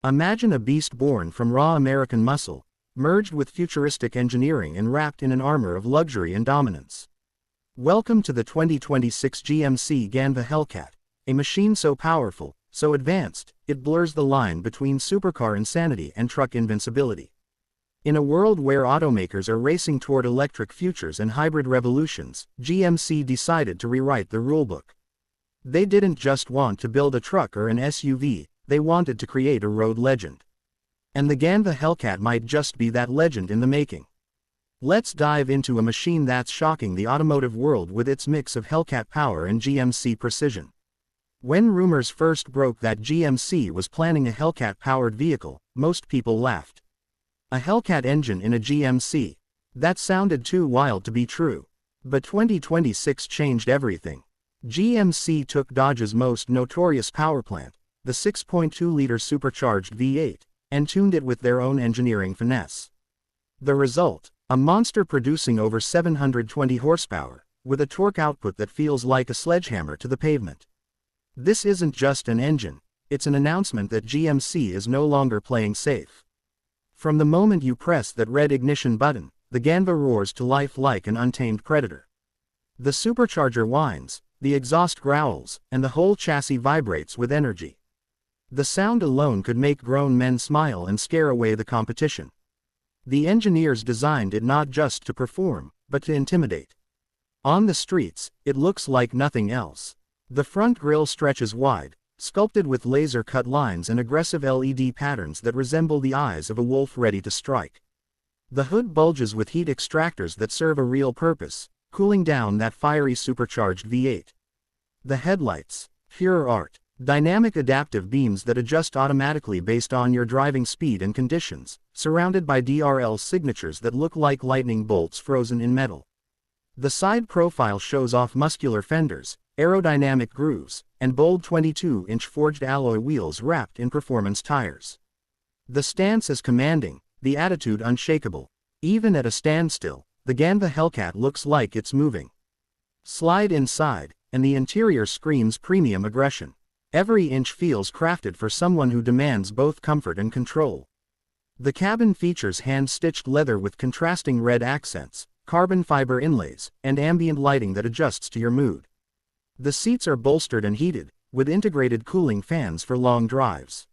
Imagine a beast born from raw American muscle, merged with futuristic engineering and wrapped in an armor of luxury and dominance. Welcome to the 2026 GMC Ganva Hellcat, a machine so powerful, so advanced, it blurs the line between supercar insanity and truck invincibility. In a world where automakers are racing toward electric futures and hybrid revolutions, GMC decided to rewrite the rulebook. They didn't just want to build a truck or an SUV, they wanted to create a road legend. And the Ganva Hellcat might just be that legend in the making. Let's dive into a machine that's shocking the automotive world with its mix of Hellcat power and GMC precision. When rumors first broke that GMC was planning a Hellcat-powered vehicle, most people laughed. A Hellcat engine in a GMC? That sounded too wild to be true. But 2026 changed everything. GMC took Dodge's most notorious powerplant, the 6.2-liter supercharged V8, and tuned it with their own engineering finesse. The result? A monster producing over 720 horsepower, with a torque output that feels like a sledgehammer to the pavement. This isn't just an engine, it's an announcement that GMC is no longer playing safe. From the moment you press that red ignition button, the Ganva roars to life like an untamed predator. The supercharger whines, the exhaust growls, and the whole chassis vibrates with energy. The sound alone could make grown men smile and scare away the competition. The engineers designed it not just to perform, but to intimidate. On the streets, it looks like nothing else. The front grille stretches wide, sculpted with laser-cut lines and aggressive LED patterns that resemble the eyes of a wolf ready to strike. The hood bulges with heat extractors that serve a real purpose, cooling down that fiery supercharged V8. The headlights, pure art. Dynamic adaptive beams that adjust automatically based on your driving speed and conditions, surrounded by DRL signatures that look like lightning bolts frozen in metal. The side profile shows off muscular fenders, aerodynamic grooves, and bold 22-inch forged alloy wheels wrapped in performance tires. The stance is commanding, the attitude unshakable. Even at a standstill, the Ganva Hellcat looks like it's moving. Slide inside, and the interior screams premium aggression. Every inch feels crafted for someone who demands both comfort and control. The cabin features hand-stitched leather with contrasting red accents, carbon fiber inlays, and ambient lighting that adjusts to your mood. The seats are bolstered and heated, with integrated cooling fans for long drives.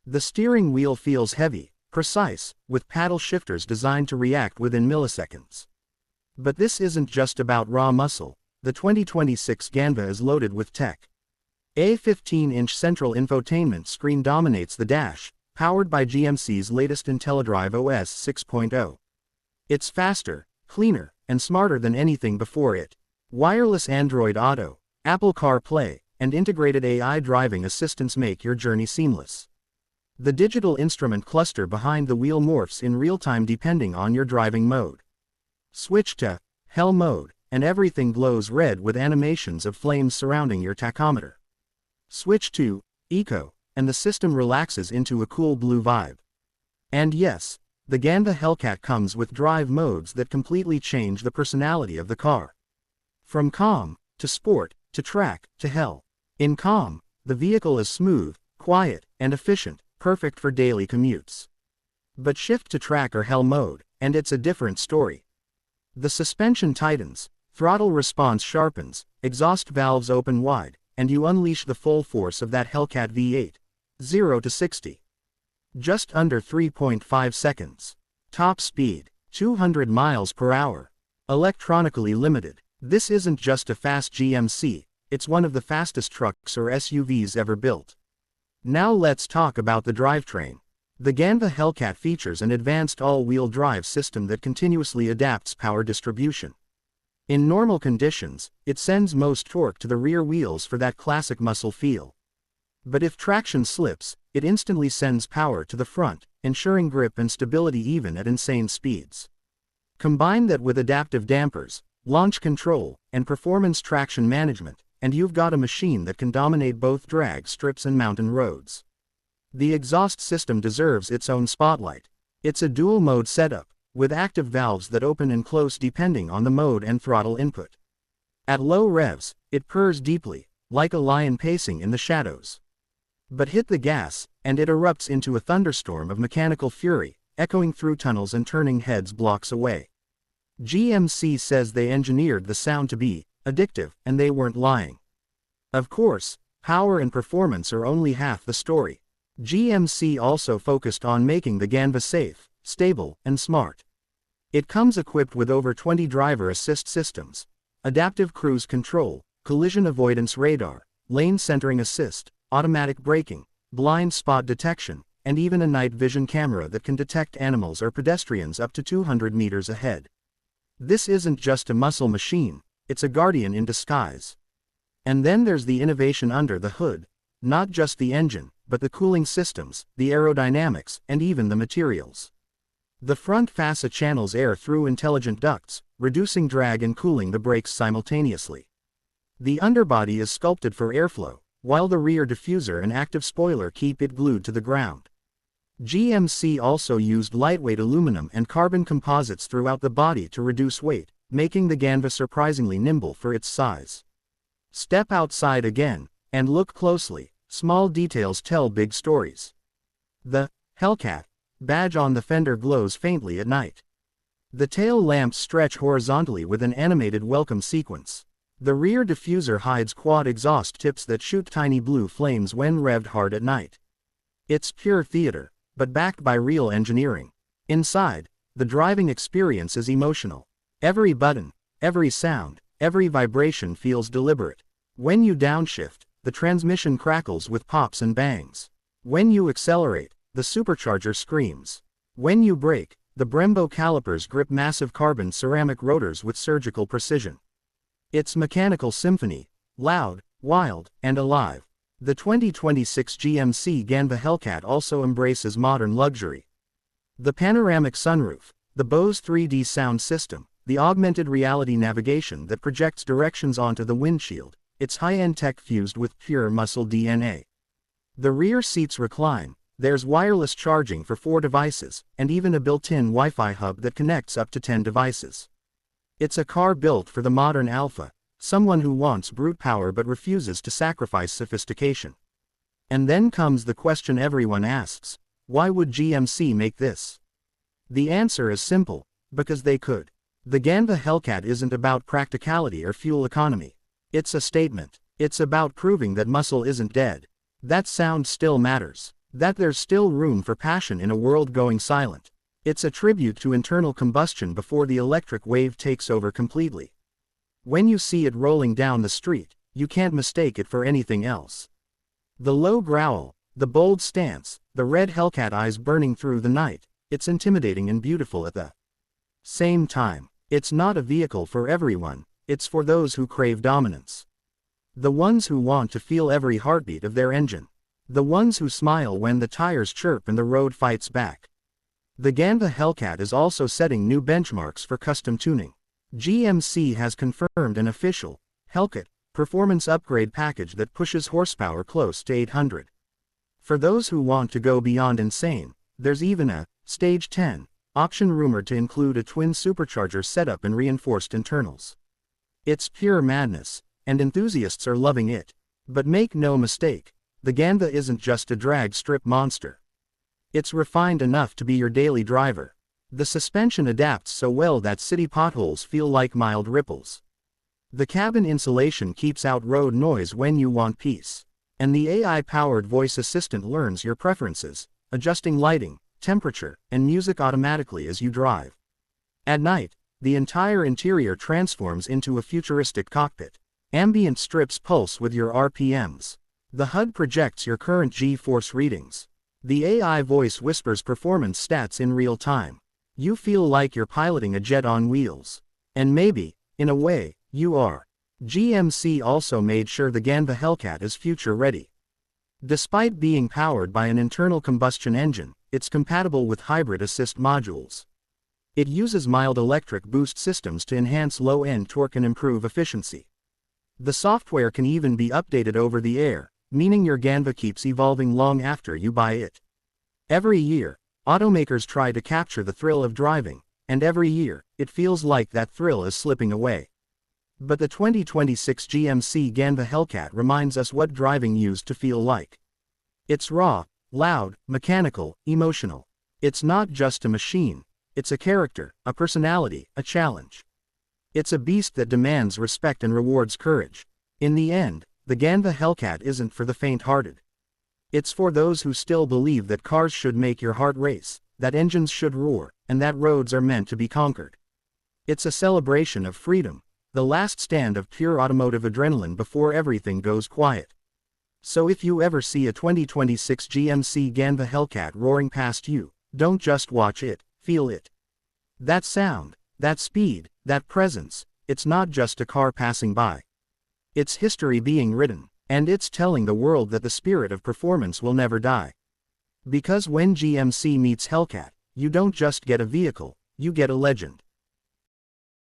The steering wheel feels heavy, precise, with paddle shifters designed to react within milliseconds. But this isn't just about raw muscle. The 2026 Ganva is loaded with tech. A 15-inch central infotainment screen dominates the dash, powered by GMC's latest IntelliDrive OS 6.0. It's faster, cleaner, and smarter than anything before it. Wireless Android Auto, Apple CarPlay, and integrated AI driving assistance make your journey seamless. The digital instrument cluster behind the wheel morphs in real time depending on your driving mode. Switch to Hell mode, and everything glows red with animations of flames surrounding your tachometer. Switch to Eco, and the system relaxes into a cool blue vibe. And yes, the Ganva Hellcat comes with drive modes that completely change the personality of the car. From calm, to sport, to track, to hell. In calm, the vehicle is smooth, quiet, and efficient, perfect for daily commutes. But shift to track or hell mode, and it's a different story. The suspension tightens, throttle response sharpens, exhaust valves open wide, and you unleash the full force of that Hellcat V8. 0 to 60. Just under 3.5 seconds. Top speed, 200 miles per hour. Electronically limited. This isn't just a fast GMC, it's one of the fastest trucks or SUVs ever built. Now let's talk about the drivetrain. The Ganva Hellcat features an advanced all-wheel drive system that continuously adapts power distribution. In normal conditions, it sends most torque to the rear wheels for that classic muscle feel. But if traction slips, it instantly sends power to the front, ensuring grip and stability even at insane speeds. Combine that with adaptive dampers, launch control, and performance traction management, and you've got a machine that can dominate both drag strips and mountain roads. The exhaust system deserves its own spotlight. It's a dual-mode setup, with active valves that open and close depending on the mode and throttle input. At low revs, it purrs deeply, like a lion pacing in the shadows. But hit the gas, and it erupts into a thunderstorm of mechanical fury, echoing through tunnels and turning heads blocks away. GMC says they engineered the sound to be addictive, and they weren't lying. Of course, power and performance are only half the story. GMC also focused on making the Ganva safe, stable, and smart. It comes equipped with over 20 driver assist systems, adaptive cruise control, collision avoidance radar, lane centering assist, automatic braking, blind spot detection, and even a night vision camera that can detect animals or pedestrians up to 200 meters ahead. This isn't just a muscle machine, it's a guardian in disguise. And then there's the innovation under the hood, not just the engine, but the cooling systems, the aerodynamics, and even the materials. The front fascia channels air through intelligent ducts, reducing drag and cooling the brakes simultaneously. The underbody is sculpted for airflow, while the rear diffuser and active spoiler keep it glued to the ground. GMC also used lightweight aluminum and carbon composites throughout the body to reduce weight, making the Ganva surprisingly nimble for its size. Step outside again, and look closely, small details tell big stories. The Hellcat badge on the fender glows faintly at night. The tail lamps stretch horizontally with an animated welcome sequence. The rear diffuser hides quad exhaust tips that shoot tiny blue flames when revved hard at night. It's pure theater, but backed by real engineering. Inside, the driving experience is emotional. Every button, every sound, every vibration feels deliberate. When you downshift, the transmission crackles with pops and bangs. When you accelerate, the supercharger screams. When you brake, the Brembo calipers grip massive carbon ceramic rotors with surgical precision. It's mechanical symphony, loud, wild, and alive. The 2026 GMC Ganva Hellcat also embraces modern luxury. The panoramic sunroof, the Bose 3D sound system, the augmented reality navigation that projects directions onto the windshield, it's high-end tech fused with pure muscle DNA. The rear seats recline, there's wireless charging for 4 devices, and even a built-in Wi-Fi hub that connects up to 10 devices. It's a car built for the modern alpha, someone who wants brute power but refuses to sacrifice sophistication. And then comes the question everyone asks: why would GMC make this? The answer is simple: because they could. The Ganva Hellcat isn't about practicality or fuel economy. It's a statement. It's about proving that muscle isn't dead. That sound still matters. That there's still room for passion in a world going silent. It's a tribute to internal combustion before the electric wave takes over completely. When you see it rolling down the street, you can't mistake it for anything else. The low growl, the bold stance, the red Hellcat eyes burning through the night, it's intimidating and beautiful at the same time. It's not a vehicle for everyone, it's for those who crave dominance. The ones who want to feel every heartbeat of their engine. The ones who smile when the tires chirp and the road fights back. The Ganva Hellcat is also setting new benchmarks for custom tuning. GMC has confirmed an official Hellcat performance upgrade package that pushes horsepower close to 800. For those who want to go beyond insane, there's even a Stage 10 option rumored to include a twin supercharger setup and reinforced internals. It's pure madness, and enthusiasts are loving it. But make no mistake, the Ganva isn't just a drag strip monster. It's refined enough to be your daily driver. The suspension adapts so well that city potholes feel like mild ripples. The cabin insulation keeps out road noise when you want peace. And the AI-powered voice assistant learns your preferences, adjusting lighting, temperature, and music automatically as you drive. At night, the entire interior transforms into a futuristic cockpit. Ambient strips pulse with your RPMs. The HUD projects your current G-force readings. The AI voice whispers performance stats in real time. You feel like you're piloting a jet on wheels. And maybe, in a way, you are. GMC also made sure the Ganva Hellcat is future-ready. Despite being powered by an internal combustion engine, it's compatible with hybrid assist modules. It uses mild electric boost systems to enhance low-end torque and improve efficiency. The software can even be updated over the air, meaning your Ganva keeps evolving long after you buy it. Every year, automakers try to capture the thrill of driving, and every year, it feels like that thrill is slipping away. But the 2026 GMC Ganva Hellcat reminds us what driving used to feel like. It's raw, loud, mechanical, emotional. It's not just a machine. It's a character, a personality, a challenge. It's a beast that demands respect and rewards courage. In the end, the Ganva Hellcat isn't for the faint-hearted. It's for those who still believe that cars should make your heart race, that engines should roar, and that roads are meant to be conquered. It's a celebration of freedom, the last stand of pure automotive adrenaline before everything goes quiet. So if you ever see a 2026 GMC Ganva Hellcat roaring past you, don't just watch it, feel it. That sound, that speed, that presence, it's not just a car passing by. It's history being written, and it's telling the world that the spirit of performance will never die. Because when GMC meets Hellcat, you don't just get a vehicle, you get a legend.